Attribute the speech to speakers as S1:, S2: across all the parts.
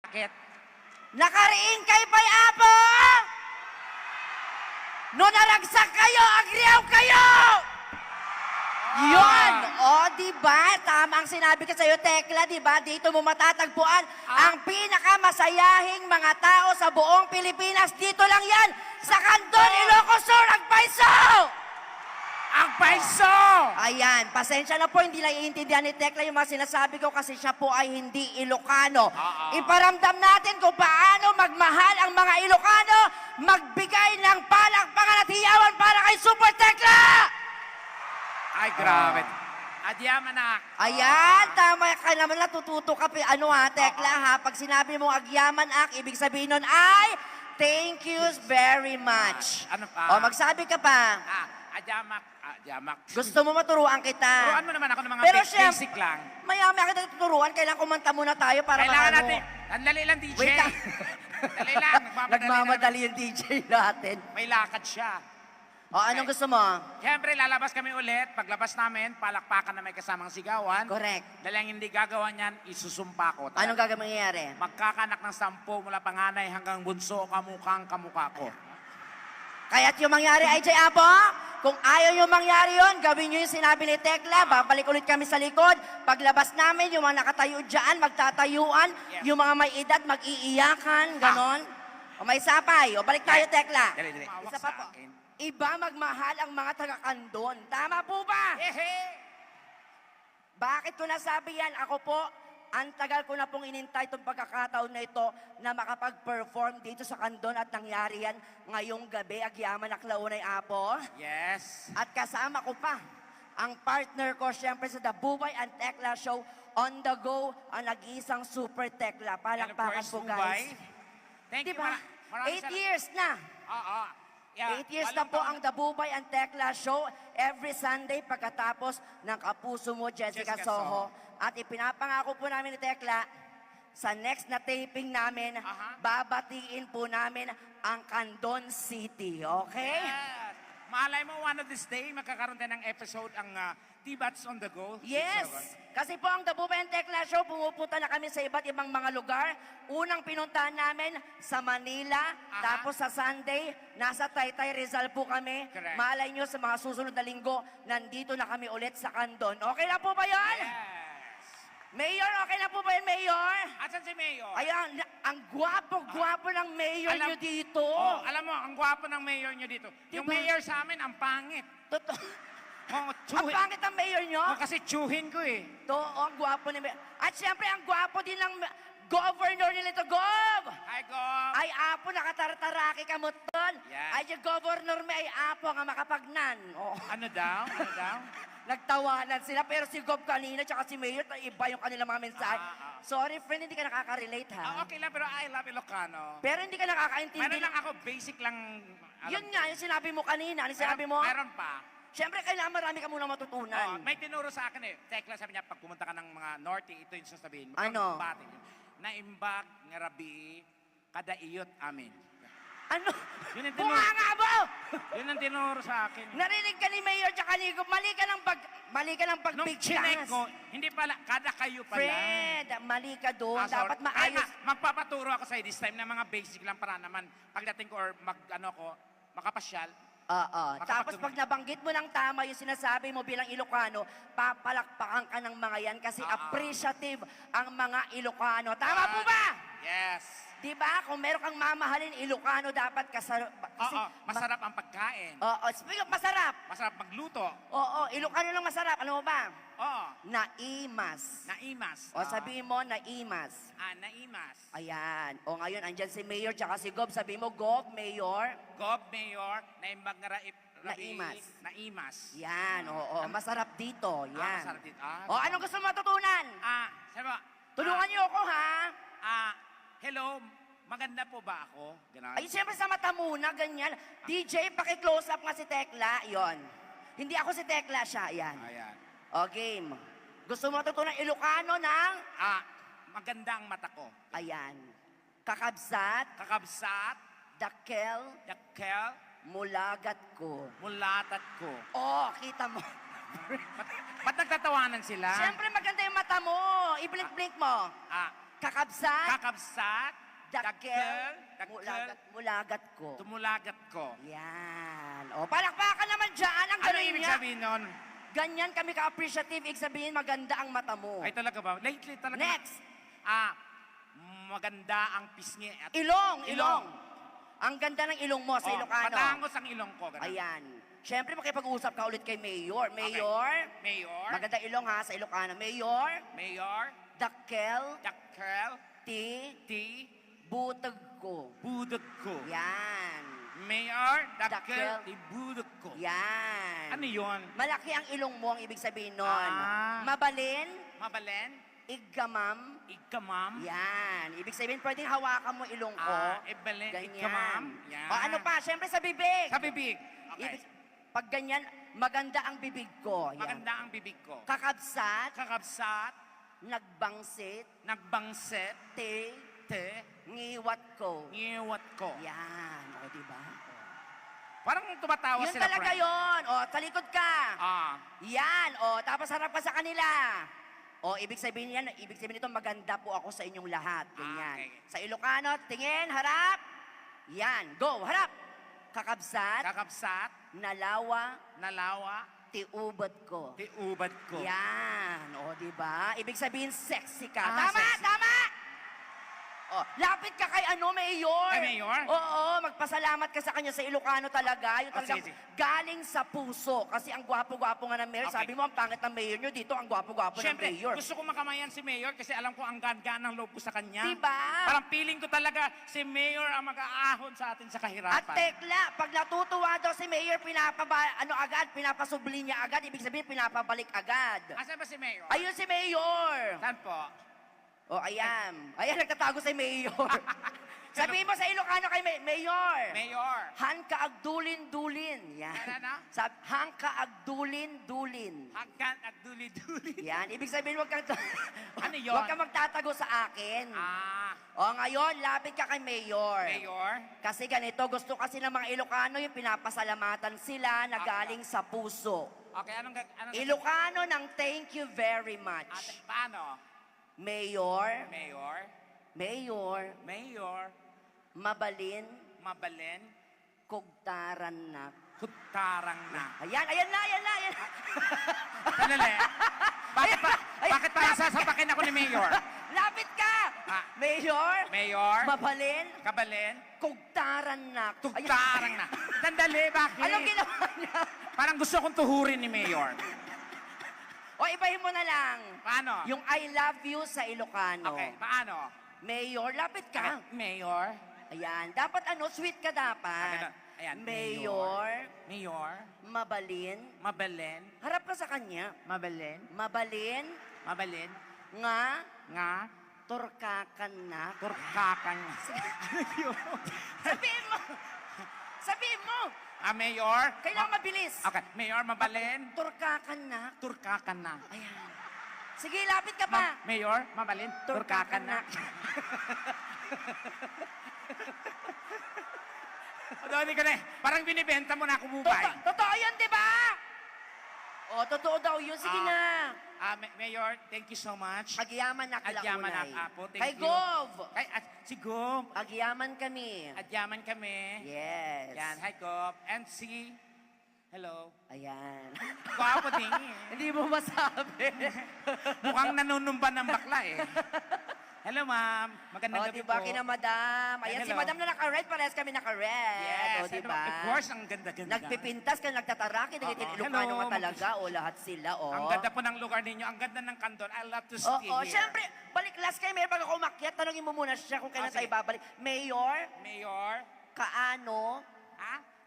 S1: Bakit?
S2: Nakariin kay Bay Apo! No naragsak kayo, agriyaw kayo! Yun! O, diba? Tama ang sinabi ko sa'yo, Tekla, diba? Dito mo matatagpuan ang pinakamasayahing mga tao sa buong Pilipinas. Dito lang yan, sa Candon, Ilocos Sur, Agpaiso!
S1: Ang paiso!
S2: Ayan, pasensya na po, hindi lang iintindihan ni Tekla yung mga sinasabi ko kasi siya po ay hindi Ilocano. Iparamdam natin kung paano magmahal ang mga Ilocano, magbigay ng palakpakan at hiyawan para kay Super Tekla!
S1: Ay, grabe. Adyam, anak.
S2: Ayan, tama ka naman, natututo ka. Ano ha, Tekla ha, pag sinabi mo agyaman ak, ibig sabihin nun ay, thank you very much.
S1: Ano pa?
S2: O, magsabi ka pa.
S1: Adyamak. Adyamak.
S2: Gusto mo maturuan kita.
S1: Turuan mo naman ako ng mga
S2: Pero
S1: basic lang.
S2: Maya-maya kita tuturuan, kailangan kumanta muna tayo para
S1: Kailangan
S2: maano.
S1: natin. Andali lang, DJ.
S2: Wait lang.
S1: Dali lang.
S2: Nagmamadali yung DJ natin.
S1: May lakad siya.
S2: O, anong gusto mo?
S1: Siyempre, lalabas kami ulit. Paglabas namin, palakpakan na may kasamang sigawan.
S2: Correct.
S1: Dahil ang hindi gagawa niyan, isusumpa ko.
S2: Anong gagawin mangyayari?
S1: Magkakanak ng 10 mula panganay hanggang bunso, kamukhang kamukha ko.
S2: Kaya't yung mangyari ay, Jay Apo, kung ayaw yung mangyari yun, gawin nyo yung sinabi ni Tekla, babalik ulit kami sa likod. Paglabas namin, yung mga nakatayo dyan, magtatayuan.
S1: Yes.
S2: Yung mga may edad, mag-iiyakan, ganon. O may sapay. O balik tayo, Tekla.
S1: Dali.
S2: Isa pa po. Iba magmahal ang mga taga-Candon. Tama po ba? Bakit ko nasabi yan? Ako po, ang tagal ko na pong inintay itong pagkakataon na ito na makapag-perform dito sa Candon at nangyari yan ngayong gabi, Agyaman Aklaunay Apo.
S1: Yes.
S2: At kasama ko pa ang partner ko siyempre sa The Bubay and Tekla Show on the go, ang nag-iisang Super Tekla. Palakpakan po, guys.
S1: Thank you.
S2: Diba?
S1: Maraming
S2: 8 years na.
S1: Oo. Yeah,
S2: 8 years na po ang The Bubay and Tekla Show every Sunday pagkatapos ng Kapuso Mo, Jessica Soho. At ipinapangako po namin ni Tekla, sa next na taping namin, babatiin po namin ang Candon City. Okay?
S1: Yes. Malay mo, one of this day, magkakaroon tayo ng episode ang T-Bats on the Go.
S2: Yes! Kasi po ang The Bubay and Tekla Show, pumupunta na kami sa iba't ibang mga lugar. Unang pinuntahan namin sa Manila, tapos sa Sunday, nasa Taytay Rizal po kami.
S1: Correct.
S2: Malay nyo sa mga susunod na linggo, nandito na kami ulit sa Candon. Okay na po ba yun?
S1: Yes.
S2: Mayor, okay na po ba yun, Mayor?
S1: Asan si Mayor?
S2: Ayan, ang gwapo-gwapo ng Mayor nyo dito.
S1: Oh, alam mo, ang gwapo ng Mayor nyo dito. Yung
S2: Diba?
S1: Mayor sa amin, ang pangit.
S2: Totoo.
S1: Oh,
S2: Ang pangit ang Mayor nyo?
S1: Oh, kasi tsuhin ko eh.
S2: Ang gwapo ni Mayor. At siyempre, ang gwapo din ng Governor nila ito, Gov!
S1: Hi, Gov!
S2: Ay, apo, nakatartaraki ka mo ton.
S1: Yes.
S2: Ay, yung governor may apo nga makapagnan. Oh.
S1: Ano daw? Ano daw?
S2: Nagtawanan sila, pero si Gov kanina, tsaka si Mayor, iba yung kanilang mga mensahe. Sorry, friend, hindi ka nakaka-relate, ha?
S1: Okay lang, pero I love Ilocano.
S2: Pero hindi ka nakakaintindi.
S1: Meron lang ako, basic lang.
S2: Yun nga, yung sinabi mo kanina. Ano sinabi mo?
S1: Meron pa.
S2: Siyempre, kailangan marami ka muna matutunan.
S1: May tinuro sa akin eh. Tekla, sabi niya, pag pumunta ka ng mga Norte, ito yung sasabihin mo.
S2: Ano?
S1: Naimbag, ngarabi, kada iyot amin.
S2: Ano?
S1: Yun ang tinuro.
S2: Bunganga mo!
S1: Yun ang tinuro sa akin.
S2: Narinig ka ni Mayor tsaka ni Gov, mali ka ng
S1: Nung chinek
S2: pagbigkas.
S1: ko, hindi pala, kada kayo pala.
S2: Fred, mali ka doon.
S1: Sorry.
S2: Dapat maayos.
S1: Magpapaturo ako sa'yo this time na mga basic lang para naman pagdating ko or makapasyal.
S2: Oo. Tapos
S1: Makapag-
S2: pag nabanggit mo ng tama yung sinasabi mo bilang Ilocano, papalakpakan ka ng mga yan kasi appreciative ang mga Ilocano. Tama po ba?
S1: Yes.
S2: Di ba? Kung meron kang mamahalin Ilocano, dapat kasi
S1: Masarap ang pagkain.
S2: Oo. Speaking of masarap.
S1: Masarap magluto.
S2: Oo. Ilocano lang masarap. Ano mo ba?
S1: Oo.
S2: Naimas.
S1: Naimas.
S2: O sabihin mo, naimas.
S1: Naimas.
S2: Ayan. O ngayon, andyan si Mayor tsaka si Gov. Sabihin mo, Gov, Mayor.
S1: Gob, Mayor, naimbag na
S2: Naimas.
S1: Naimas.
S2: Yan, oo. Masarap dito. Yan.
S1: Masarap dito.
S2: O, anong gusto mo matutunan?
S1: Sabi mo,
S2: Tulungan niyo ako, ha?
S1: hello, maganda po ba ako? Ganun.
S2: Ay, siyempre sa mata muna, ganyan. DJ, paki-close up nga si Tekla. Yon. Hindi ako si Tekla, siya. Yan.
S1: Ayan.
S2: O, game. Gusto mo matutunan Ilocano ng...
S1: Maganda ang mata ko.
S2: Ayan. Kakabsat,
S1: Kakabsat,
S2: dakkel,
S1: dakkel,
S2: mulagat ko.
S1: mulatat ko.
S2: Oh, kita mo.
S1: Ba't nagtatawanan sila?
S2: Siyempre maganda yung mata mo. I-blink-blink mo. kakabsat,
S1: kakabsat,
S2: dakkel,
S1: dakkel,
S2: mulagat ko.
S1: tumulagat ko.
S2: Yan. O, palakpakan naman dyan. Ang
S1: Ano
S2: galing
S1: ibig
S2: niya.
S1: sabihin nun?
S2: Ganyan kami ka-appreciative. Ibig sabihin, maganda ang mata mo.
S1: Ay talaga ba? Lately talaga.
S2: Next.
S1: Maganda ang pisngi at
S2: Ilong. Ang ganda ng ilong mo sa Ilocano.
S1: Matangos ang ilong ko. Ganun.
S2: Ayan. Siyempre, makipag-usap ka ulit kay Mayor. Mayor.
S1: Mayor.
S2: Maganda ilong ha sa Ilocano. Mayor.
S1: Mayor.
S2: Dakkel.
S1: Dakkel.
S2: Ti.
S1: Ti.
S2: Butag ko.
S1: Budog ko.
S2: Yan.
S1: Mayor. Dakkel.
S2: Dakkel.
S1: Ti. Budog ko.
S2: Yan.
S1: Ano yun?
S2: Malaki ang ilong mo ang ibig sabihin nun. Mabalin.
S1: Mabalen.
S2: Iggamam.
S1: Ikamam.
S2: Yan. Ibig sabihin, pwedeng hawakan mo ilong ko.
S1: Ibalen.
S2: Ganyan.
S1: Ikamam. Yan.
S2: O ano pa? Siyempre sa bibig.
S1: Sa bibig. Okay.
S2: Pag ganyan, maganda ang bibig ko. Yan.
S1: Maganda ang bibig ko.
S2: Kakabsat,
S1: Kakabsat.
S2: nagbangsit,
S1: Nagbangset.
S2: te,
S1: Te.
S2: ngiwat ko.
S1: Ngiwat ko.
S2: Yan. O, diba?
S1: Parang tumatawa
S2: Yun
S1: sila,
S2: talaga
S1: friend.
S2: yun. O, talikod ka. Yan. O, tapos harap ka sa kanila. O, ibig sabihin yan, ibig sabihin nito, maganda po ako sa inyong lahat. Ganyan.
S1: Okay.
S2: Sa Ilocano, tingin, harap. Yan. Go, harap. Kakabsat,
S1: Kakabsat.
S2: nalawa,
S1: Nalawa.
S2: tiubad ko.
S1: Tiubad ko.
S2: Yan. O, diba? Ibig sabihin, sexy ka.
S1: Ah,
S2: Tama,
S1: sexy.
S2: tama! O, lapit ka kay Mayor.
S1: Kay Mayor?
S2: Oo, magpasalamat ka sa kanya sa Ilocano talaga. Yung talagang
S1: sige.
S2: galing sa puso. Kasi ang gwapo-gwapo nga ng Mayor.
S1: Okay.
S2: Sabi mo, ang pangit ng Mayor nyo dito, ang gwapo-gwapo ng
S1: Siyempre,
S2: Mayor.
S1: gusto ko makamayan si Mayor kasi alam ko ang gaan ng loob ko sa kanya.
S2: Diba?
S1: Parang feeling ko talaga si Mayor ang mag-aahon sa atin sa kahirapan.
S2: At tekla, pag natutuwa daw si Mayor, pinapasubli niya agad. Ibig sabihin, pinapabalik agad.
S1: Asan ba si Mayor?
S2: Ayun si Mayor.
S1: Saan po?
S2: O, ayan. Ayan, nagtatago si Mayor. Sabihin mo sa Ilocano kay Mayor.
S1: Mayor.
S2: Han ka agdulin-dulin. Yan.
S1: Ano?
S2: Han ka agdulin-dulin.
S1: Hanggan at duli-duli.
S2: Yan. Ibig sabihin,
S1: Ano yun?
S2: Huwag ka magtatago sa akin. O, ngayon, lapit ka kay Mayor.
S1: Mayor.
S2: Kasi ganito, gusto kasi ng mga Ilocano yung pinapasalamatan sila na galing sa puso.
S1: Okay, anong
S2: Ilocano ng thank you very much.
S1: Paano?
S2: Mayor,
S1: Mayor.
S2: Mayor,
S1: Mayor.
S2: mabalin,
S1: Mabalen.
S2: kugtaran na.
S1: Kutarang na.
S2: Ayan, ayan na, ayan na, ayan.
S1: Sandali. Bakit pa sasapakin ako ni Mayor?
S2: Lapit ka! Mayor,
S1: Mayor.
S2: mabalin,
S1: Kabalen.
S2: kugtaran na.
S1: Kutarang na. Sandali, bakit?
S2: Anong ginawa niya?
S1: Parang gusto kong tuhurin ni Mayor.
S2: O, ibahin mo na lang.
S1: Paano?
S2: Yung I love you sa Ilocano.
S1: Okay, paano?
S2: Mayor, lapit ka.
S1: Mayor.
S2: Ayan, dapat sweet ka dapat.
S1: Ganun. Ayan,
S2: Mayor,
S1: Mayor.
S2: mabalin,
S1: Mabalen.
S2: harap ka sa kanya.
S1: Mabalen.
S2: Mabalin,
S1: Mabalen.
S2: nga,
S1: Nga.
S2: turkakan na.
S1: Turkakan. Ano yun?
S2: Sabihin mo! Sabihin mo!
S1: Mayor.
S2: Kailangan mabilis.
S1: Okay, Mayor, mabalen.
S2: Turkakan na.
S1: Turkakan na.
S2: Ayan. Sige, lapit ka pa.
S1: Mayor, mabalin. Turkakan na. Doon ka na eh. Parang binibenta mo na ako bubay.
S2: Totoo yun, di ba? O, totoo daw yun. Sige na.
S1: Mayor, thank you so much.
S2: Agyaman na
S1: Agyaman
S2: kalaunay.
S1: na po. Thank
S2: Kay
S1: you.
S2: Gov.
S1: Si Gov.
S2: Agyaman kami.
S1: Agyaman kami.
S2: Yes.
S1: Yan, hi Gov. And si... Hello.
S2: Ayan.
S1: Gwapo din eh.
S2: Hindi mo masabi.
S1: Mukhang nanunumba ng bakla eh. Hello ma'am. Magandang gabi
S2: diba,
S1: po.
S2: kina madam. Ayan, si
S1: Hello.
S2: madam na naka-red, parehas kami naka-red.
S1: Yes.
S2: O, diba?
S1: Of course, ang ganda-ganda.
S2: Nagpipintas ka, nagtataraki, Ilocano
S1: Hello.
S2: nga talaga. O, lahat sila, o.
S1: Ang ganda po ng lugar ninyo. Ang ganda ng kanton. I love to stay
S2: Oo,
S1: here.
S2: syempre, balik last kay Mayor, bago ako umakyat, tanongin mo muna siya kung kailan
S1: sige.
S2: tayo babalik. Mayor,
S1: Mayor.
S2: kaano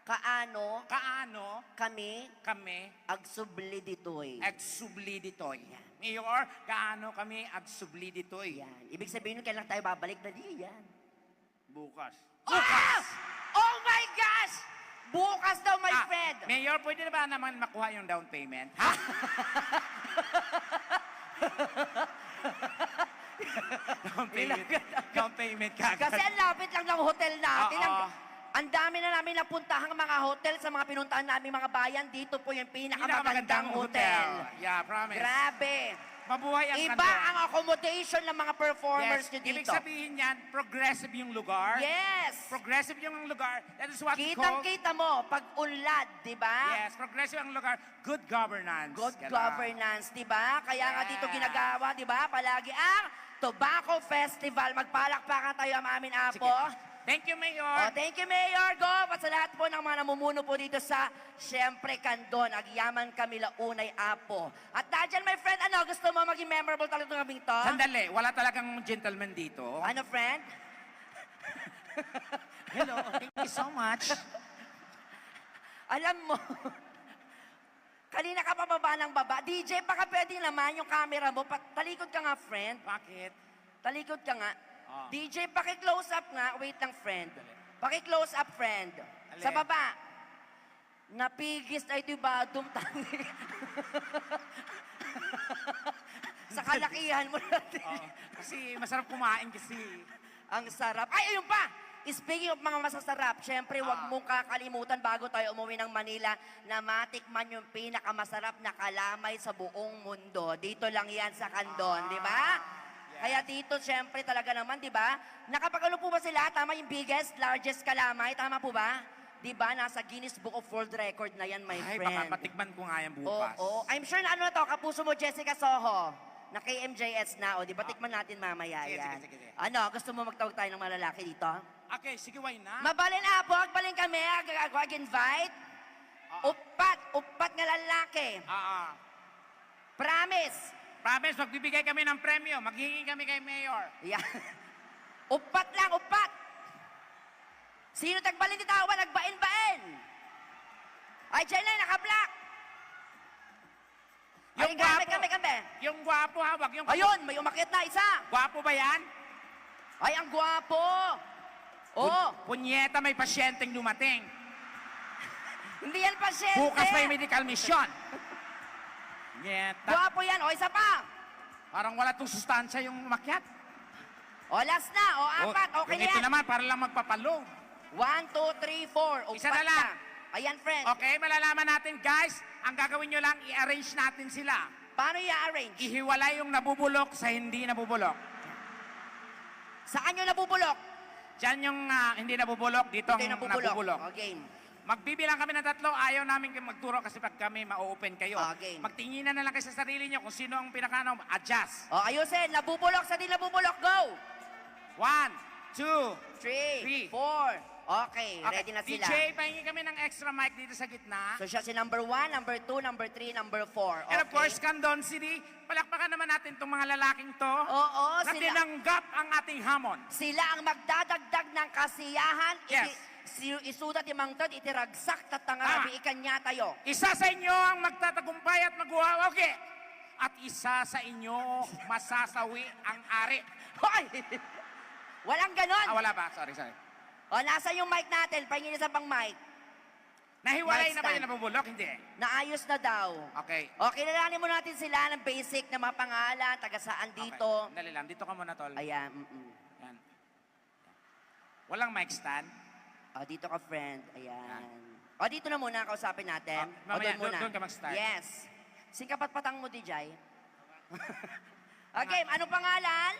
S1: Kaano
S2: kami
S1: kami
S2: agsubli ditoy.
S1: agsubli ditoy. Mayor, kaano kami agsubli ditoy.
S2: Yan. Ibig sabihin nun, kailan tayo babalik na yan.
S1: Bukas.
S2: Bukas! Oh my gosh! Bukas daw, my friend!
S1: Mayor, pwede na ba naman makuha yung down payment? Ha? down payment kagad.
S2: Kasi ang lapit lang ng hotel natin.
S1: Oo.
S2: Ang dami na namin napuntahang mga hotel sa mga pinuntahan namin mga bayan. Dito po yung pinakamagandang hotel.
S1: Yeah, promise.
S2: Grabe.
S1: Mabuhay ang
S2: Iba
S1: Kandon.
S2: ang accommodation ng mga performers
S1: Yes.
S2: nyo
S1: Ibig
S2: dito.
S1: sabihin yan, progressive yung lugar.
S2: Yes.
S1: Progressive yung lugar. That is what we call...
S2: Kitang-kita mo, pag unlad, di ba?
S1: Yes, progressive ang lugar. Good governance.
S2: Good
S1: Ganun.
S2: governance, di ba? Kaya nga dito
S1: Yeah.
S2: ginagawa, di ba? Palagi ang Tobacco Festival. Magpalakpakan tayo ang aming
S1: Sige.
S2: apo.
S1: Thank you,
S2: Oh,
S1: Mayor.
S2: thank you, Mayor Go. At sa lahat po ng mga namumuno po dito sa, siyempre, Kandon, Agyaman kami Launay Apo. At dahil my friend, ano, gusto mo maging memorable talaga itong gabing to?
S1: Sandali, wala talagang gentleman dito.
S2: Ano, friend?
S1: Hello, thank you so much.
S2: Alam mo, kanina ka pa baba ng baba. DJ, baka pwede naman yung camera mo. Talikod ka nga, friend.
S1: Bakit?
S2: Talikod ka nga.
S1: Ah.
S2: DJ, paki-close up nga. Wait lang, friend. Paki-close up, friend.
S1: Alin?
S2: Sa baba. Napigis na ito ba? Dumtani. Sa kalakihan mo natin.
S1: Oo. Kasi masarap kumain kasi.
S2: Ang sarap. Ay, ayun pa! Speaking of mga masasarap, syempre huwag mong kakalimutan bago tayo umuwi ng Manila na matikman yung pinakamasarap na kalamay sa buong mundo. Dito lang yan sa Kandon, di ba? Kaya dito, syempre talaga naman, di ba? Nakapagano po ba sila? Tama yung biggest, largest kalamay? Tama po ba? Di ba? Nasa Guinness Book of World Record na yan, my
S1: Ay,
S2: friend.
S1: baka matikman ko nga yan bukas.
S2: Oo. I'm sure na ano na to, kapuso mo, Jessica Soho. Na KMJS na, o. Di ba? Tikman natin mamaya
S1: Sige,
S2: yan.
S1: sige, sige.
S2: Ano, gusto mo magtawag tayo ng mga lalaki dito?
S1: Okay, sige, why na?
S2: Mabalin po, agbalin kami, ag-invite. Upat nga lalaki. Promise.
S1: Promise, magbibigay kami ng premyo. Maghihingi kami kay Mayor.
S2: Yan. Upat lang, upat. Sino tagbalin di tawa, nagbain-bain. Ay, dyan na, naka-black.
S1: Yung
S2: Ay,
S1: gwapo.
S2: kami.
S1: Yung gwapo, hawak. Yung
S2: Ayun, may umakit na isa.
S1: Gwapo ba yan?
S2: Ay, ang gwapo. Oh,
S1: Punyeta, may pasyenteng dumating.
S2: hindi yan pasyente.
S1: Bukas may medical mission. Punyeta.
S2: Gwapo yan. O, isa pa.
S1: Parang wala tong sustansya yung umakyat.
S2: O, last na. O, apat. Okay na
S1: Ito
S2: yan.
S1: naman, para lang magpapalo.
S2: 1, 2, 3, 4. O,
S1: Isa na lang.
S2: Ayan, friend.
S1: Okay, malalaman natin, guys. Ang gagawin nyo lang, i-arrange natin sila.
S2: Paano i-arrange?
S1: Ihiwalay yung nabubulok sa hindi nabubulok.
S2: Saan yung nabubulok?
S1: Diyan yung hindi nabubulok, dito ang
S2: Ito yung
S1: nabubulok.
S2: O, game.
S1: Magbibilang kami ng 3, ayaw namin kayo magturo kasi pag kami ma-open kayo.
S2: Okay.
S1: Magtinginan na lang kayo sa sarili nyo kung sino ang pinakano, adjust.
S2: O, ayusin. Nabubulok sa di nabubulok. Go!
S1: 1, 2, 3.
S2: 3, 4. Okay, ready na sila.
S1: DJ, pahingi kami ng extra mic dito sa gitna.
S2: So siya si number 1, number 2, number 3, number 4.
S1: And of course, Kandon City, palakpakan naman natin itong mga lalaking to
S2: Oo,
S1: na
S2: sila,
S1: tinanggap ang ating hamon.
S2: sila ang magdadagdag ng kasiyahan.
S1: Yes.
S2: Isudat imang tad, itiragsak,
S1: Tama.
S2: tatangarabi, ikan niya tayo.
S1: Isa sa inyo ang magtatagumpay at magwawagi. At isa sa inyo masasawi ang ari.
S2: Hoy! Walang ganon.
S1: Wala ba? Sorry.
S2: O, nasa yung mic natin? Pahingin isa pang mic.
S1: Nahiwalay
S2: Mic
S1: na ba
S2: stand.
S1: yung nabubulok? Hindi.
S2: Naayos na daw.
S1: Okay.
S2: O, kilalanin mo natin sila ng basic na mga pangalan, taga saan dito.
S1: Okay. Dali lang. Dito ka muna, tol.
S2: Ayan.
S1: Yan. Walang mic stand.
S2: O, dito ka, friend. Ayan. O, dito na muna, kausapin natin. O,
S1: Mamaya,
S2: doon muna.
S1: doon ka mag-start.
S2: Yes. Singkapat-patang mo, DJ. Okay, anong pangalan?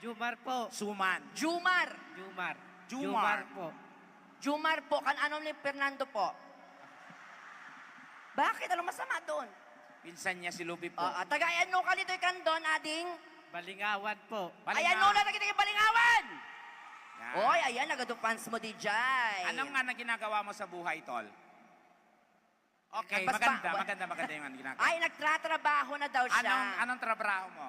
S3: Jumar po.
S1: Suman.
S2: Jumar.
S3: Jumar.
S1: Jumar.
S3: po.
S2: Jumar po. Ano ni Fernando po? Bakit? Anong masama doon?
S1: Pinsan niya si Lupi po.
S2: Tagayan no ka dito Kandon, ading.
S3: Balingawan po.
S2: Ayan no na kita balingawan.
S1: Yan.
S2: Oy, ayan, nagadupans mo, DJ.
S1: Anong nga na ginagawa mo sa buhay, tol? Okay,
S2: Basta-
S1: maganda yung ginagawa.
S2: Ay, nagtratrabaho na daw siya.
S1: Anong trabaho mo?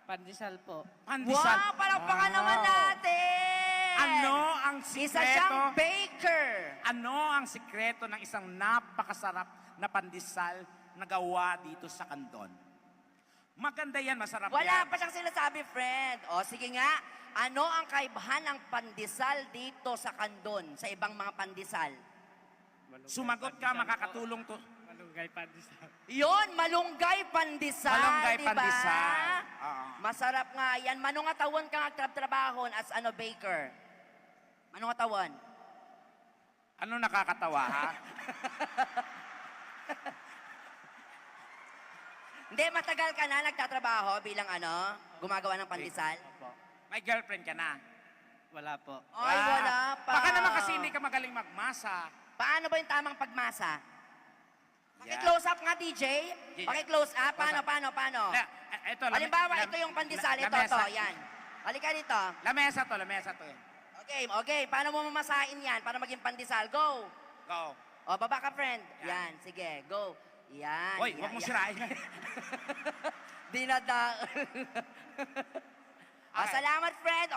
S3: Pandesal po.
S1: Pandesal.
S2: Wow, palakpakan naman natin.
S1: Ano ang
S2: Isa siyang
S1: sikreto?
S2: baker.
S1: Ano ang sikreto ng isang napakasarap na pandesal na gawa dito sa Kandon? Maganda yan, masarap
S2: Wala
S1: yan.
S2: pa siyang sinasabi, friend. O, sige nga. Ano ang kaibahan ng pandesal dito sa Kandon, sa ibang mga pandesal?
S1: Sumagot ka, makakatulong to.
S3: Malunggay pandesal.
S2: Yon, malunggay pandesal,
S1: Malunggay
S2: di ba?
S1: pandesal. Oo.
S2: Masarap nga yan. Manong atawon ka nga trabahon as baker. Manong atawon?
S1: Ano nakakatawa, ha?
S2: Hindi, matagal ka na nagtatrabaho bilang gumagawa ng pandesal?
S3: Opo.
S1: May girlfriend ka na.
S3: Wala po.
S2: Ay, wala pa.
S1: Baka naman kasi hindi ka magaling magmasa.
S2: Paano ba yung tamang pagmasa?
S1: Yeah.
S2: Paki-close up nga, DJ. Paki-close up. Paano?
S1: Ito,
S2: Halimbawa, ito yung pandesal. Ito, yan. Halika dito.
S1: Lamesa to eh.
S2: Okay. Paano mo mamasahin yan para maging pandesal? Go.
S1: Go.
S2: O, baba ka, friend.
S1: Yan.
S2: Yan, sige. Go. Yan.
S1: Hoy, huwag mo sirain.
S2: Dinada.
S1: Okay.
S2: Salamat, friend.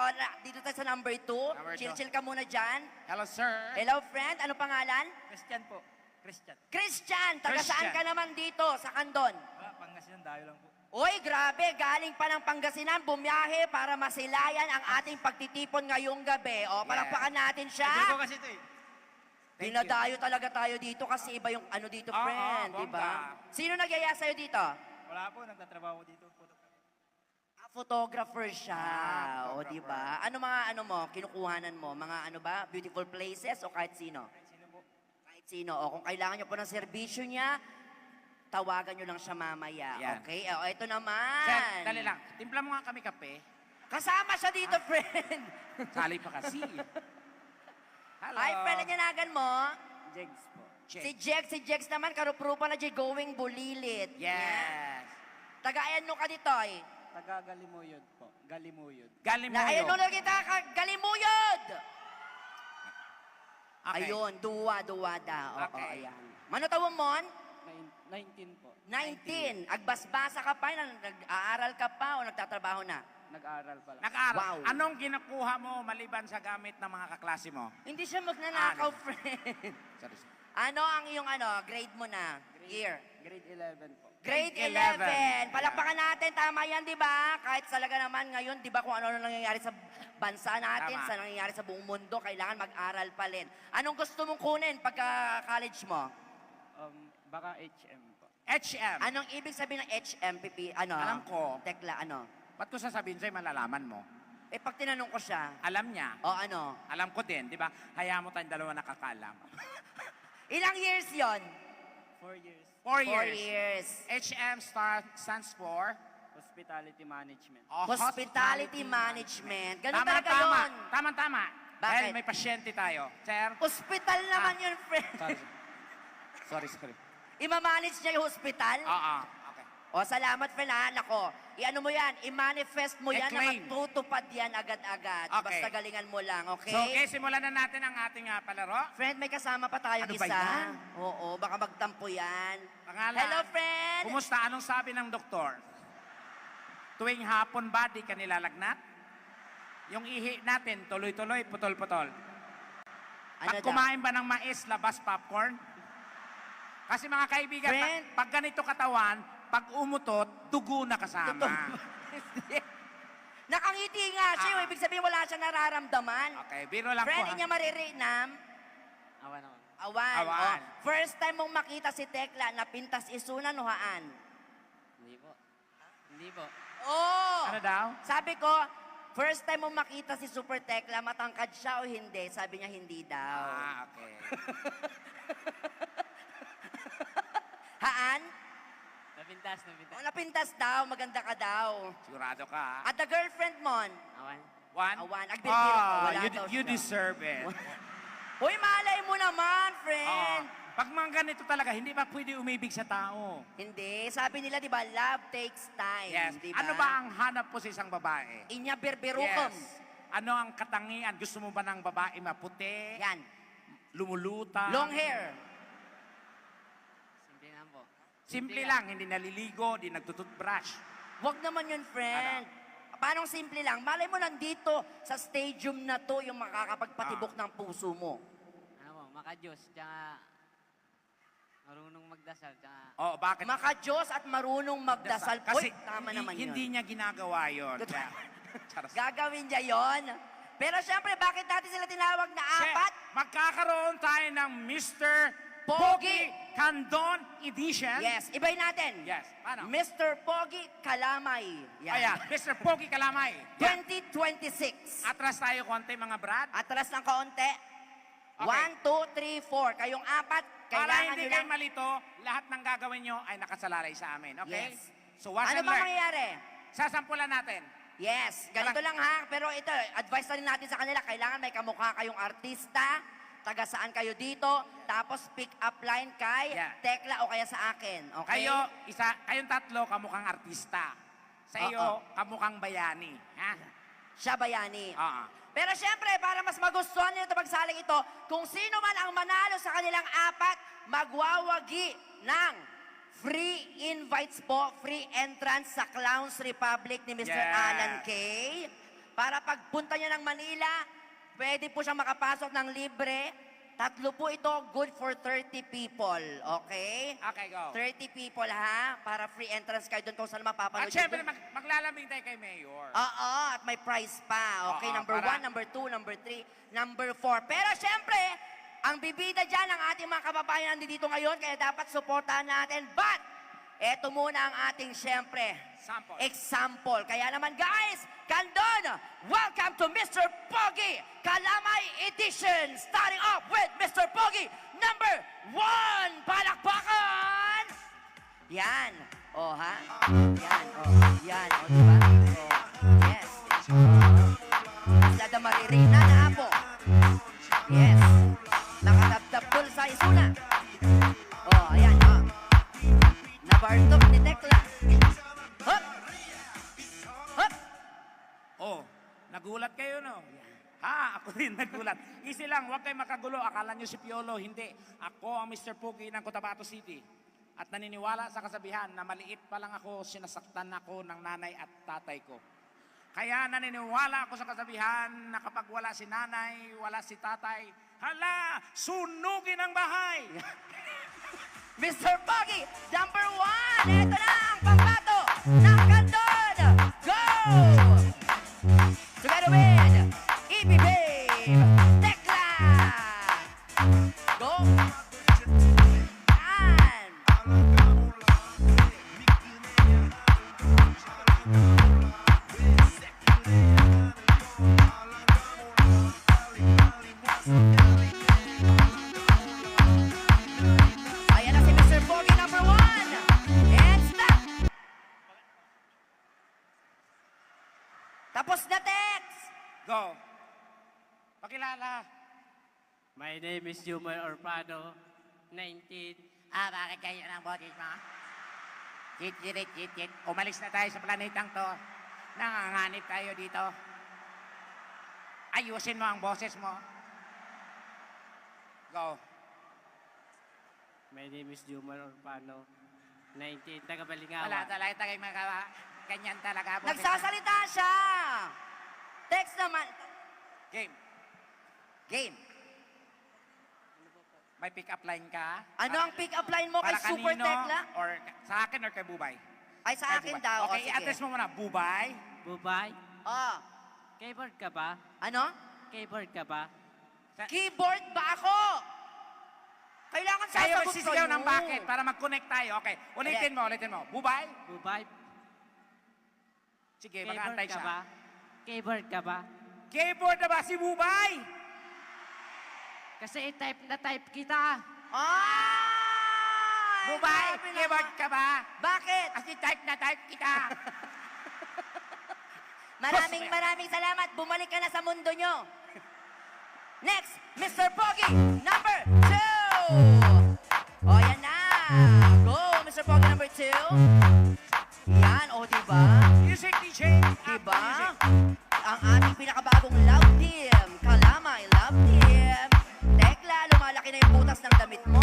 S2: Dito tayo sa number 2.
S1: Number two.
S2: Chill ka muna dyan.
S1: Hello, sir.
S2: Hello, friend. Ano pangalan?
S3: Christian po. Christian.
S2: Christian. Taga saan
S1: Christian.
S2: ka naman dito? Sa Candon?
S3: Wala, Pangasinan, dayo lang po.
S2: Uy, grabe. Galing pa ng Pangasinan. Bumiyahe para masilayan ang ating pagtitipon ngayong gabi. O, palakpakan natin siya.
S3: Idol ko kasi ito eh.
S1: Thank
S2: Dinadayo talaga tayo dito kasi iba yung dito,
S1: Oo,
S2: friend. Di ba?
S1: bongga.
S2: Sino nagyaya sa'yo dito?
S3: Wala po, nagtatrabaho dito po.
S2: Photographer siya. O,
S1: photographer.
S2: di ba? Ano mga mo, kinukuhanan mo? Mga beautiful places o kahit sino?
S3: Sino po?
S2: Kahit sino. O, kung kailangan nyo po ng serbisyo niya, tawagan nyo lang siya mamaya.
S1: Yan.
S2: Okay? O, ito naman.
S1: Sir, dali lang. Timpla mo nga kami kape.
S2: Kasama siya dito, friend.
S1: Sali pa kasi. Hello.
S2: Hi, friend, nanyanagan mo?
S3: Jegs po.
S2: Si Jex naman, karuprupa na di going bulilit.
S1: Yes.
S2: Tagayan nyo ka dito, eh.
S3: Taga Galimuyod po. Galimuyod.
S1: Galing mo
S2: Ayan
S1: yun.
S2: nung kita, galimuyod!
S1: Okay.
S2: Ayun, duwa daw. Oo,
S1: Okay.
S2: ayan. Mano tawag mo?
S3: 19 po.
S2: 19. Agbasbasa ka pa, nag-aaral ka pa o nagtatrabaho na?
S3: Nag-aaral pala.
S1: Nag-aral.
S2: Wow.
S1: Anong ginakuha mo maliban sa gamit ng mga kaklase mo?
S2: Hindi siya magnanakaw,
S1: Ano?
S2: friend.
S1: Sorry.
S2: Ano ang iyong grade mo na? Year?
S3: Grade 11 po.
S2: Grade
S1: Grade
S2: 11.
S1: 11.
S2: Palakpakan natin, tama yan, di ba? Kahit talaga naman ngayon, di ba kung ano nangyayari sa bansa natin,
S1: Tama.
S2: sa nangyayari sa buong mundo, kailangan mag-aral pa rin. Anong gusto mong kunin pagka-college mo?
S3: Baka HM po.
S1: HM.
S2: Anong ibig sabihin ng HMPP?
S1: Alam ko.
S2: Tekla,
S1: Ba't ko sasabihin sa'yo, malalaman mo?
S2: Eh, pag tinanong ko siya,
S1: Alam niya.
S2: o ano?
S1: Alam ko din, di ba? Hayaan mo tayong dalawa nakakalam.
S2: Ilang years yon?
S3: 4 years.
S1: 4
S2: 4
S1: years.
S2: years.
S1: HM stands for
S3: Hospitality Management.
S2: Hospitality Management. Ganun
S1: Tama,
S2: talaga
S1: tama.
S2: yun.
S1: Tama.
S2: Bakit?
S1: Dahil may pasyente tayo. Sir?
S2: Hospital naman yun, friend.
S1: Sorry.
S2: Imamanage niya yung hospital?
S1: Oo. Okay.
S2: O, salamat, friend, ha? Nako, i-ano mo yan, i-manifest mo yan na
S1: I-claim.
S2: matutupad yan agad-agad.
S1: Okay.
S2: Basta galingan mo lang, okay?
S1: So, okay, simulan na natin ang ating palaro.
S2: Friend, may kasama pa tayong
S1: Ano ba
S2: isa.
S1: yan?
S2: Oo, baka magtampo yan.
S1: Pangalan.
S2: Hello, friend!
S1: Kumusta? Anong sabi ng doktor? Tuwing hapon ba, di ka nilalagnat? Yung ihi natin, tuloy-tuloy, putol-putol. Pag
S2: daw?
S1: kumain ba ng mais, labas popcorn? Kasi mga kaibigan,
S2: Friend.
S1: pag ganito katawan, pag umutot, dugo na kasama.
S2: Nakangiti nga siya,
S1: Ah.
S2: ibig sabihin wala siyang nararamdaman.
S1: Okay, biro lang
S2: Friend,
S1: po.
S2: inya maririnam.
S3: Awan ako.
S2: Awan.
S1: Awan.
S2: O, first time mong makita si Tekla na pintas isunan nuhaan.
S3: Hindi po. Hindi po.
S2: Oh!
S1: Ano daw?
S2: Sabi ko, first time mong makita si Super Tekla, matangkad siya o hindi? Sabi niya, hindi daw.
S1: Okay.
S2: Haan?
S3: Napintas.
S2: O, napintas daw, maganda ka daw.
S1: Sigurado ka, ha?
S2: At the girlfriend mon?
S3: Awan.
S1: One?
S2: Awan. Agbirbiro ko, wala
S1: you,
S2: daw
S1: you
S2: siya.
S1: deserve it.
S2: Uy, malay mo naman,
S1: Oo.
S2: friend.
S1: Pag mga ganito talaga, hindi ba pwede umibig sa tao?
S2: Hindi. Sabi nila, di ba, love takes time.
S1: Yes.
S2: Di ba?
S1: Ano ba ang hanap po sa isang babae?
S2: Inya birbirukom.
S1: Yes. Ano ang katangian? Gusto mo ba ng babae maputi?
S2: Yan.
S1: Lumuluta?
S2: Long hair.
S3: Simple lang po.
S1: Simple lang, hindi naliligo, hindi nagtututbrush.
S2: Huwag naman yun, friend. Paano simple lang? Malay mo nandito sa stadium na to yung makakapagpatibok ng puso mo.
S3: Ano po, maka-Diyos. Tsaka marunong magdasal. Tsaka
S1: Oh, bakit?
S2: Maka-Diyos at marunong magdasal.
S1: Kasi
S2: Uy, tama naman
S1: hindi
S2: yun.
S1: niya ginagawa yun.
S2: Totoo.
S1: Kaya- Charas.
S2: Gagawin niya yon. Pero syempre, bakit natin sila tinawag na apat?
S1: Magkakaroon tayo ng Mr.
S2: Pogi.
S1: Pogi Candon Edition.
S2: Yes, ibahin natin.
S1: Yes. Paano?
S2: Mr. Pogi Kalamay. Yan.
S1: Ayan, Mr. Pogi Kalamay. Yan.
S2: 2026.
S1: Atras tayo konti mga brad.
S2: Atras ng kaunti.
S1: Okay.
S2: 1, 2, 3, 4. Kayong apat,
S1: Para
S2: kailangan
S1: hindi
S2: nyo
S1: kayo
S2: lang.
S1: malito, lahat ng gagawin nyo ay nakasalalay sa amin. Okay?
S2: Yes.
S1: So watch
S2: Ano
S1: and
S2: ba
S1: learn.
S2: mangyayari?
S1: Sasampulan natin.
S2: Yes, ganito lang ha. Pero ito, advice na rin natin sa kanila. Kailangan may kamukha kayong artista, taga saan kayo dito, tapos pick up line kay
S1: Yeah.
S2: Tekla o kaya sa akin. Okay?
S1: Kayong tatlo kamukhang artista. Sa
S2: Oo.
S1: iyo, kamukhang bayani. Ha?
S2: Siya bayani.
S1: Oo.
S2: Pero syempre, para mas magustuhan nila ito pagsaling ito, kung sino man ang manalo sa kanilang apat, magwawagi ng free invites po, free entrance sa Clowns Republic ni Mr.
S1: Yes.
S2: Alan Kay. Para pagpunta niya ng Manila, pwede po siyang makapasok ng libre. Tatlo po ito, good for 30 people. Okay?
S1: Okay, go.
S2: 30 people ha, para free entrance kayo doon kung saan
S1: At
S2: mapapanood.
S1: syempre, maglalambing tayo kay Mayor.
S2: Oo, at may prize pa. Okay,
S1: Oo,
S2: number
S1: para-
S2: 1, number 2, number 3, number 4. Pero syempre, ang bibida dyan ang ating mga kababayan nandito ngayon, kaya dapat suportahan natin. But, eto muna ang ating syempre,
S1: Sample.
S2: example. Kaya naman guys, Kandon, welcome to Mr. Pogi Kalamay Edition. Starting off with Mr. Pogi, number 1. Palakpakan! Yan. O, ha? Yan. O, yan. O, diba? O, yes. Lada maririna na po. Yes. Nakataptap sa isuna. O, ayan. O. Nabartok ni Tekla. Hop! Hop!
S1: Oh, nagulat kayo, no? Ha, ako din nagulat. Easy lang, huwag kayo makagulo. Akala nyo si Piolo, hindi. Ako ang Mr. Pogi ng Cotabato City. At naniniwala sa kasabihan na maliit pa lang ako, sinasaktan ako ng nanay at tatay ko. Kaya naniniwala ako sa kasabihan na kapag wala si nanay, wala si tatay, hala, sunugin ang bahay!
S2: Mr. Pogi, number 1. Ito na ang pambato ng Kandon. Go! Together with EB Babe, Tekla. Go! Yan! Ayan na si Mr. Pogi, number 1. And stop! Tapos na, Tex!
S1: Go! Pakilala.
S3: My name is Jumar Orpado, 19.
S1: Bakit kayo ng boses mo? Chit. Umalis na tayo sa planetang to. Nanganganib tayo dito. Ayusin mo ang boses mo. Go.
S3: My name is Jumar Orpado, 19. Taga Balingawa.
S1: Wala talaga tayo mga ganyan talaga. boses.
S2: Nagsasalita siya! Tex naman.
S1: Game.
S2: Game.
S1: May pick-up line ka?
S2: Ano ang pick-up line mo kay
S1: Para
S2: Super
S1: kanino?
S2: Tekla?
S1: Or sa akin or kay Bubay?
S2: Ay, sa
S1: Kay
S2: akin
S1: Bubay.
S2: daw. O,
S1: Okay,
S2: sige.
S1: i-address mo muna. Bubay?
S3: Bubay,
S2: Oh,
S3: keyboard ka ba?
S2: ano?
S3: Keyboard ka ba?
S2: Keyboard ba ako? Kailangan
S1: Kayo
S2: sasagot
S1: magsisigaw
S2: kayo.
S1: ng bakit para mag-connect tayo. Okay, ulitin mo. Bubay?
S3: Bubay,
S1: Sige,
S3: keyboard
S1: mag-antay
S3: ka
S1: siya.
S3: ba? Keyboard ka ba?
S1: Keyboard na ba si Bubay?
S3: Kasi type na type kita.
S2: Ay!
S1: Bubay,
S2: grabe naman.
S1: keyboard ka ba?
S2: Bakit?
S1: Kasi type na type kita.
S2: Maraming salamat. Bumalik ka na sa mundo nyo. Next, Mr. Pogi, number 2. O, yan na. Go, Mr. Pogi, number 2. Yan, o, diba?
S1: Music DJ.
S2: Diba?
S1: Music.
S2: Ang ating pinakabagong love team. Kalamay, love team. Tekla, lumalaki na yung butas ng damit mo.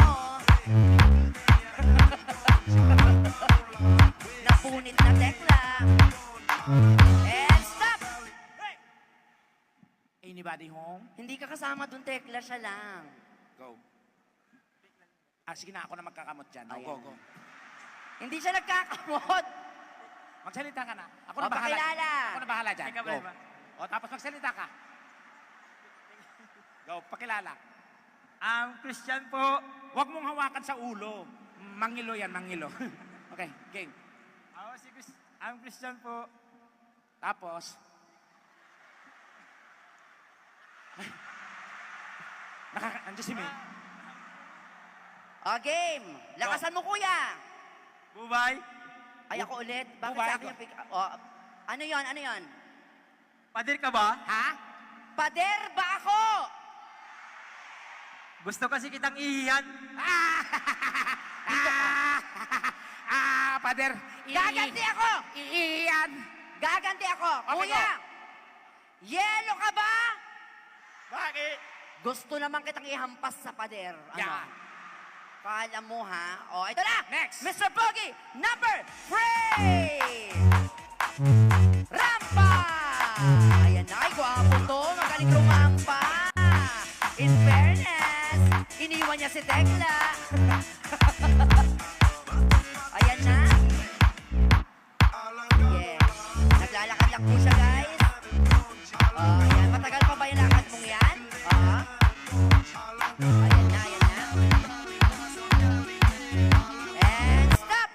S2: Napunit na, Tekla. And stop!
S1: Anybody home?
S2: Hindi ka kasama dun, Tekla, siya lang.
S1: Go. Sige na, ako na magkakamot dyan.
S2: Ayan.
S1: Go.
S2: Hindi siya nagkakamot.
S1: Magsalita ka na. Ako
S2: O,
S1: na bahala.
S2: pakilala.
S1: Ako na bahala dyan.
S3: Teka,
S1: Go.
S3: ba?
S1: O, tapos magsalita ka. Go, pakilala.
S4: Christian po.
S1: Huwag mong hawakan sa ulo. Mangilo yan, mangilo. Okay, game.
S4: Christian po.
S1: Tapos, Andiyan si May.
S2: O, game. Lakasan mo, kuya.
S4: Bubay.
S2: Ay, ako ulit. Bakit
S1: Bubay
S2: sa akin
S1: ako.
S2: yung pick up? Oh, ano yon? Ano yon?
S4: Pader ka ba?
S1: Ha?
S2: Pader ba ako?
S4: Gusto kasi kitang ihihan.
S1: Pader.
S2: Gaganti ako!
S1: Iiyan.
S2: Gaganti ako!
S1: Okay,
S2: Kuya! Yelo ka ba?
S1: Bakit?
S2: Gusto naman kitang ihampas sa pader. Ano?
S1: Yeah.
S2: Kala mo ha? O, ito na!
S1: Next.
S2: Mr. Pogi, number 3! Rampa! Ayan na, ay gwapo to. Magaling rumampa. In fairness, iniwan niya si Tekla. Ayan na. Yeah. Naglalakad lang po siya, guys. Ayan, matagal pa ba yung lakad mong yan? Ayan na, ayan na. And stop!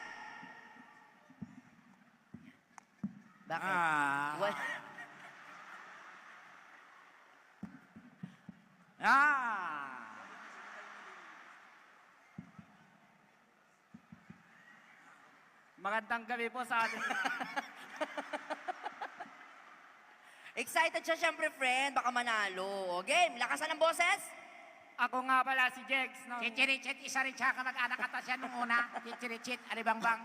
S2: Bakit? What?
S3: Magandang gabi po sa atin.
S2: Excited siya siyempre, friend. Baka manalo. O, game, lakasan ng boses.
S3: Ako nga pala si Jex. No?
S1: Chichirichit, isa rin siya kamag-anak kata siya nung una. Chichirichit, aribangbang.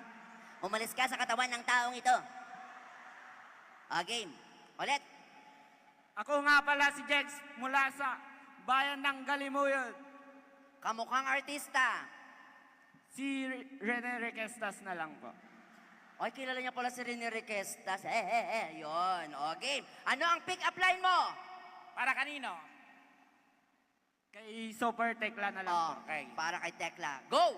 S2: Umalis ka sa katawan ng taong ito. O, game. Ulit.
S3: Ako nga pala si Jex mula sa bayan ng Galimuyod.
S2: Kamukhang artista.
S3: Si Rene Requestas na lang po.
S2: Ay, kilala niya pala si Rene Requestas. Yun. O, game. Ano ang pick-up line mo?
S1: Para kanino?
S3: Kay Super Tekla na lang
S2: O,
S3: po.
S1: Okay.
S2: para kay Tekla. Go!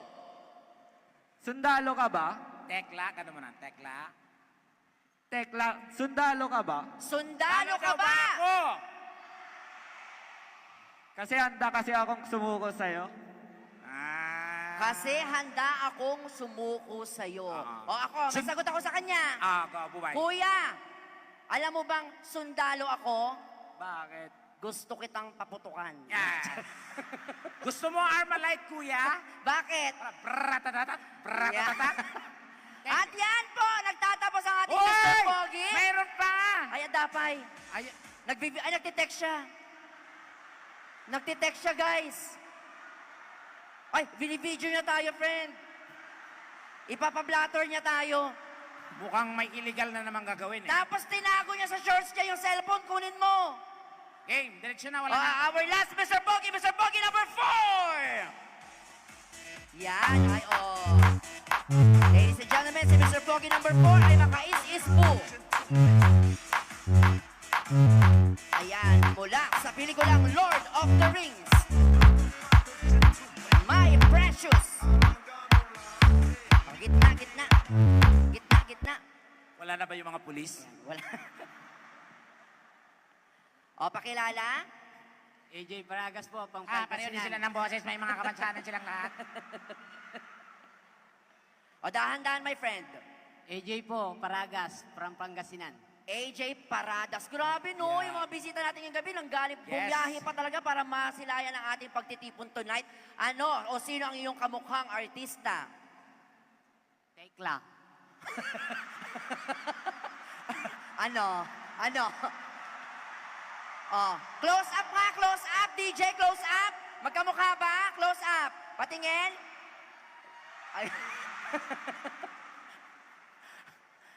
S3: Sundalo ka ba?
S1: Tekla, gano'n mo na. Tekla.
S3: Tekla, sundalo ka ba?
S2: Sundalo ka ba?
S1: Ako?
S3: Kasi handa kasi akong sumuko sa'yo.
S2: Kasi handa akong sumuko sa'yo.
S1: Ah.
S2: O ako, may sagot ako sa kanya.
S1: Go, bubay.
S2: Kuya, alam mo bang sundalo ako?
S3: Bakit?
S2: Gusto kitang paputukan.
S1: Yeah. Gusto mo Armalite, kuya?
S2: Bakit?
S1: Pratatatat, pratatatat.
S2: At yan po, nagtatapos ang ating Mr.
S1: Hoy!
S2: Pogi.
S1: Mayroon pa!
S2: Ay, adapay.
S1: Ay,
S2: Nagtitext siya. Nagtitext siya, guys. Ay, binibidyo niya tayo, friend. Ipapablatter niya tayo.
S1: mukhang may illegal na naman gagawin eh.
S2: Tapos tinago niya sa shorts niya yung cellphone, kunin mo.
S1: Game, direksyon na, wala na.
S2: Our last Mr. Pogi number 4! Yan, ay Ladies and gentlemen, si Mr. Pogi number 4 ay makais-is po. Ayan, mula sa pelikulang Lord of the Rings. My Precious. Gitna, gitna. Gitna, gitna.
S1: Wala na ba yung mga pulis?
S2: Wala. Pakilala.
S3: AJ Paragas po, pang
S1: Pareho din sila ng boses, may mga kabansanan silang lahat.
S2: Dahan-dahan, my friend.
S3: AJ po, Paragas, from Pangasinan.
S2: AJ Paradas. Grabe no,
S1: Yeah.
S2: yung mga bisita natin yung gabi, nanggaling,
S1: Yes.
S2: bumiyahe pa talaga para masilayan ang ating pagtitipon tonight. Ano, o sino ang iyong kamukhang artista?
S3: Tekla.
S2: Ano? Close up nga, close up, DJ, close up. Magkamukha ba? Close up. Patingin. Ay.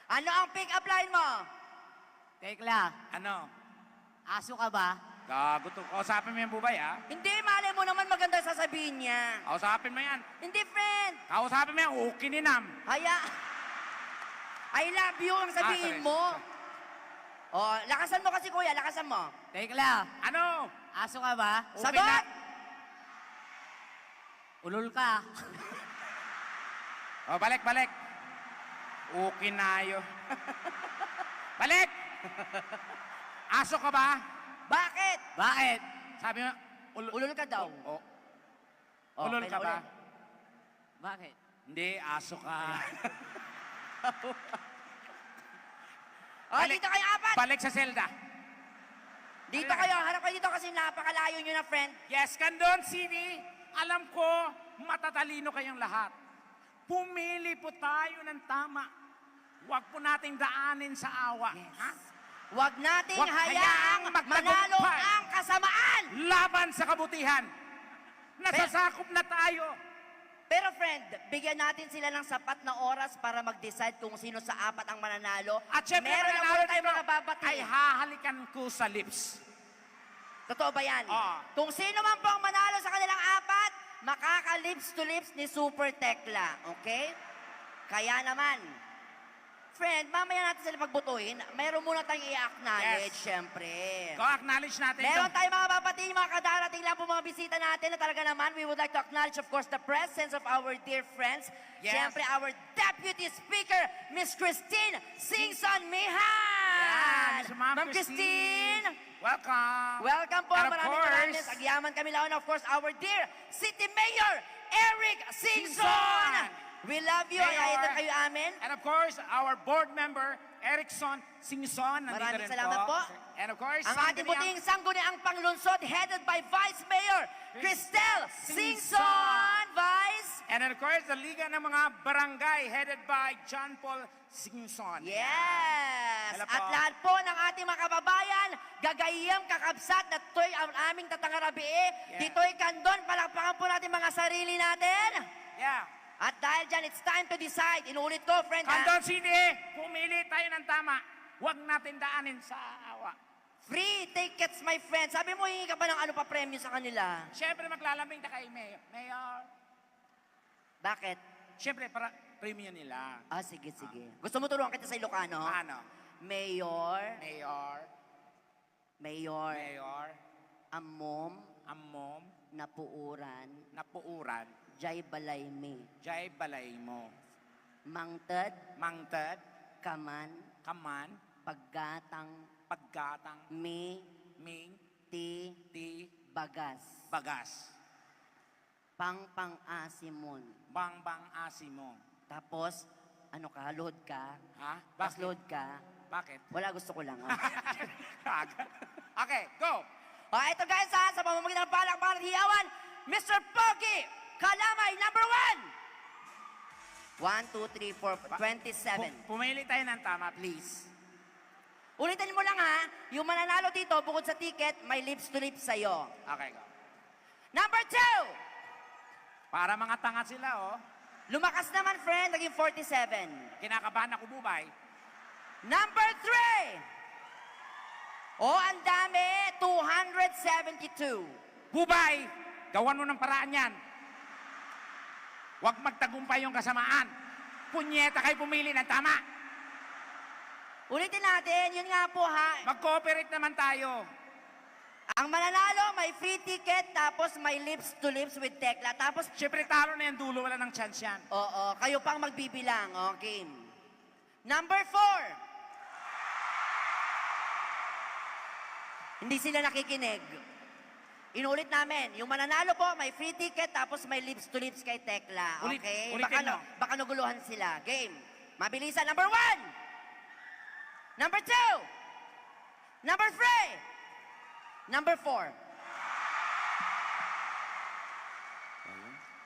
S2: Ano ang pick-up line mo?
S3: Tekla,
S1: Ano?
S3: aso ka ba?
S1: Gago to. Kausapin mo yung bubay, ha?
S2: Hindi, malay mo naman maganda sasabihin niya.
S1: Kausapin mo yan.
S2: Hindi, friend.
S1: Kausapin mo yan, ukininam.
S2: Haya. I love you ang sabihin
S1: sorry.
S2: mo. Lakasan mo kasi kuya, lakasan mo.
S3: Tekla,
S1: Ano?
S3: aso ka ba?
S2: Sagot!
S1: na.
S3: Ulol ka.
S1: Balik. Ukinayo. Balik! Aso ka ba?
S2: Bakit?
S3: Bakit?
S1: Sabi mo,
S2: Ulol ka daw.
S1: ulol ka ba?
S2: ulit.
S3: Bakit?
S1: Hindi, aso ka. Balik.
S2: Dito kayo apat.
S1: Balik sa selda.
S2: Dito kayo, harap kayo dito kasi napakalayo nyo na, friend.
S1: Yes, Candon City. Alam ko, matatalino kayong lahat. Pumili po tayo ng tama. Huwag po nating daanin sa awa. Ha?
S2: Huwag nating
S1: Huwag hayaang
S2: hayaang
S1: magtagumpay.
S2: manalo ang kasamaan.
S1: Laban sa kabutihan. Nasasakop na tayo.
S2: Pero friend, bigyan natin sila ng sapat na oras para mag-decide kung sino sa apat ang mananalo.
S1: At syempre,
S2: meron na
S1: mananalo
S2: muna tayong
S1: dito
S2: mga babati.
S1: ay hahalikan ko sa lips.
S2: Totoo ba yan?
S1: Oo.
S2: Kung sino man po ang manalo sa kanilang apat, makaka-lips to lips ni Super Tekla. Okay? Kaya naman, friend, mamaya natin sila pagbutuin. Meron muna tayong i-acknowledge,
S1: Yes.
S2: syempre.
S1: Go, acknowledge natin
S2: Meron
S1: ito.
S2: tayong mga babating, mga kadarating lang po mga bisita natin na talaga naman, we would like to acknowledge, of course, the presence of our dear friends.
S1: Yes.
S2: Siyempre, our Deputy Speaker, Miss Christine Singson Mihan!
S1: Yeah, Miss Ma'am
S2: Ma'am Christine!
S1: Welcome.
S2: Welcome po,
S1: And of
S2: maraming
S1: course,
S2: Agyaman kami laon, of course, our dear City Mayor, Eric Singson!
S1: Singson!
S2: We love you,
S1: Mayor.
S2: ay idol kayo amin.
S1: And of course, our board member, Erickson Singson. Nandito
S2: Maraming
S1: rin
S2: salamat po.
S1: And of course,
S2: Ang ating buting sangguniang panglunsod headed by Vice Mayor Cristel
S1: Singson.
S2: Singson, Vice.
S1: And of course, the Liga ng mga Barangay headed by John Paul Singson.
S2: Yes!
S1: Hello po.
S2: At lahat po ng ating mga kababayan, gagayang kakabsat na to'y ang aming tatangarabi.
S1: Yeah.
S2: Dito'y kandon, palakpakan po natin mga sarili natin.
S1: Yeah.
S2: At dahil dyan, it's time to decide. Inuulit ko, friend. ha?
S1: Candon City, pumili tayo ng tama. Huwag natin daanin sa awa.
S2: Free tickets, my friend. Sabi mo, hingi ka ba ng ano pa premyo sa kanila?
S1: Siyempre, maglalambing na kay Mayor. Mayor.
S2: Bakit?
S1: Siyempre, para premium nila.
S2: Ah, sige, sige. Gusto mo turuan kita sa Ilocano?
S1: Ano?
S2: Mayor,
S1: Mayor.
S2: Mayor,
S1: Mayor.
S2: Amom,
S1: Amom.
S2: Napuuran,
S1: Napuuran.
S2: Jay Balaymi,
S1: Jay balay mo.
S2: Mangtad,
S1: Mangtad.
S2: Kaman,
S1: Kaman.
S2: Paggatang,
S1: Paggatang.
S2: Mi,
S1: Ming.
S2: Ti,
S1: Ti.
S2: Bagas,
S1: Bagas.
S2: Pang-Asimon.
S1: Bang bang asimo.
S2: Tapos, ano ka, load ka?
S1: Ha?
S2: Tapos
S1: Bakit?
S2: load ka?
S1: Bakit?
S2: Wala, gusto ko lang.
S1: Okay, go.
S2: Ito guys ha, sa pamamagitan ng palakpakan at hiyawan, Mr. Pogi Kalamay, number 1. 1, 2, 3, 4, 27.
S1: Pumili tayo ng tama, please.
S2: Ulitin mo lang ha, yung mananalo dito, bukod sa ticket, may lips to lips sa'yo.
S1: Okay, go.
S2: Number 2.
S1: Para mga tanga sila, oh.
S2: Lumakas naman, friend, naging 47.
S1: Kinakabahan ako, bubay.
S2: Number 3. Oh, ang dami, 272.
S1: Bubay, gawan mo ng paraan yan. Huwag magtagumpay yung kasamaan. Punyeta kayo pumili ng tama.
S2: Ulitin natin, yun nga po ha.
S1: Mag-cooperate naman tayo.
S2: Ang mananalo, may free ticket, tapos may lips to lips with Tekla. Tapos,
S1: Siyempre, talo na yung dulo, wala ng chance yan.
S2: oo, kayo pang magbibilang, okay. Number 4. Hindi sila nakikinig. Inulit namin, yung mananalo po, may free ticket, tapos may lips to lips kay Tekla, okay?
S1: Ulitin mo.
S2: Baka naguluhan sila. Game. Mabilisan. Number 1. Number 2. Number 3. Number 4.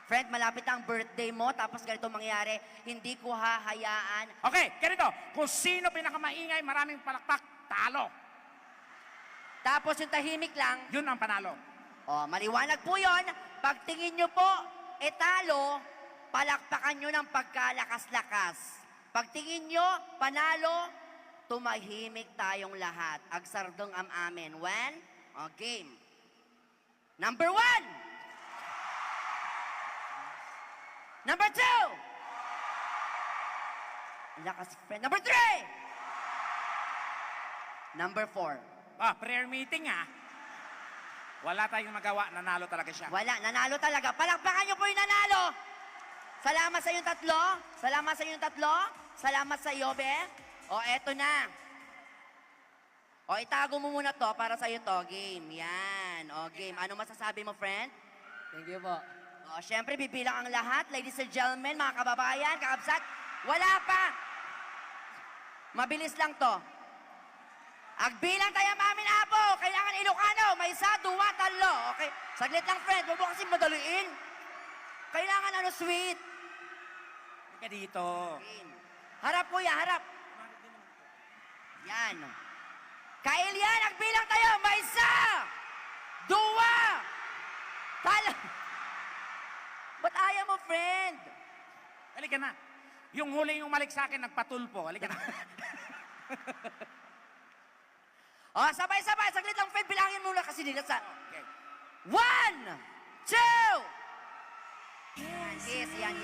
S2: Friend, malapit ang birthday mo, tapos ganito mangyari, hindi ko hahayaan.
S1: Okay, ganito. Kung sino pinakamaingay, maraming palakpak, talo.
S2: Tapos yung tahimik lang,
S1: Yun ang panalo.
S2: maliwanag po yon. Pagtingin nyo po, talo, palakpakan nyo ng pagkalakas-lakas. Pagtingin nyo, panalo, tumahimik tayong lahat. Agsardong am amin. When? Game. Number 1. Number 2. Lakas, friend. Number 3. Number 4.
S1: Prayer meeting, ah. Wala tayong magawa, nanalo talaga siya.
S2: Wala, nanalo talaga. Palakpakan niyo po yung nanalo. Salamat sa inyong tatlo. Salamat sa inyong tatlo. Salamat sa iyo, be. Eto na. Itago mo muna to para sa iyo to. Game. Yan. Game. Ano masasabi mo, friend?
S3: Thank you po.
S2: Syempre, bibilang ang lahat. Ladies and gentlemen, mga kababayan, kaabsat. Wala pa. Mabilis lang to. Agbilang tayo mamin apo. Kailangan Ilocano. May isa, duwa, talo. Okay? Saglit lang, friend. Huwag mo kasi madaliin. Kailangan sweet.
S1: Ka dito.
S2: Game. Harap kuya, harap. Yan. Kailian, nagbilang tayo. May isa. Dua. Tala. Ba't ayaw mo, friend?
S1: Halika na. Yung huling umalik sa akin, nagpatulpo. Halika na.
S2: Oh, sabay-sabay. Saglit lang, friend. Bilangin muna kasi nila sa...
S1: Okay.
S2: 1, 2. Yes, yan.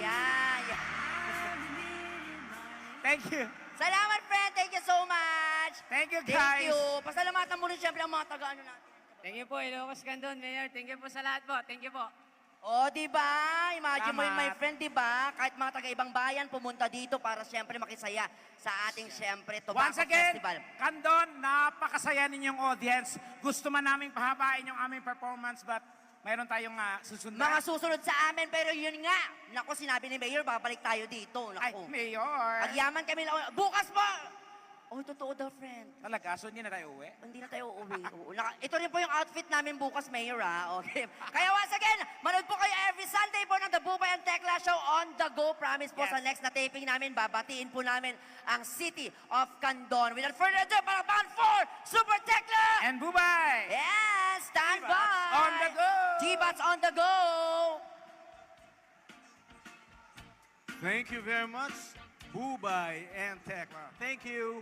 S1: Thank you.
S2: Salamat, friend. Thank you so much.
S1: Thank you,
S2: Thank
S1: guys.
S2: you. Pasalamatan mo rin siyempre ang mga taga-ano natin.
S3: Thank you po, Ilocos Candon, Mayor. Thank you po sa lahat po. Thank you po.
S2: Oh, di ba? Imagine mo yun, my
S1: Salamat.
S2: friend, di ba? Kahit mga taga-ibang bayan pumunta dito para siyempre makisaya sa ating siyempre Tobacco
S1: Once again,
S2: Festival.
S1: Kandon, napakasaya ninyong audience. Gusto man namin pahabain yung aming performance, but mayroon tayong susunod.
S2: Mga susunod sa amin, pero yun nga. Naku, sinabi ni Mayor, babalik tayo dito.
S1: Ay,
S2: Naku.
S1: Mayor.
S2: Agyaman kami lang. Bukas po! Oh, totoo daw, friend.
S1: Talaga, so hindi na tayo uwi?
S2: Hindi na tayo uuwi. Oo. Ito rin po yung outfit namin bukas, Mayor, ha? Okay. Kaya once again, manood po kayo every Sunday po ng The Bubay and Tekla Show on the go. Promise po
S1: Yes.
S2: sa next na taping namin, babatiin po namin ang City of Candon. Without further ado, palakpakan for Super Tekla!
S1: And Bubay!
S2: Yes, stand
S1: T-Bats
S2: by!
S1: on the go!
S2: T-Bats on the go!
S5: Thank you very much, Bubay and Tekla. Thank you.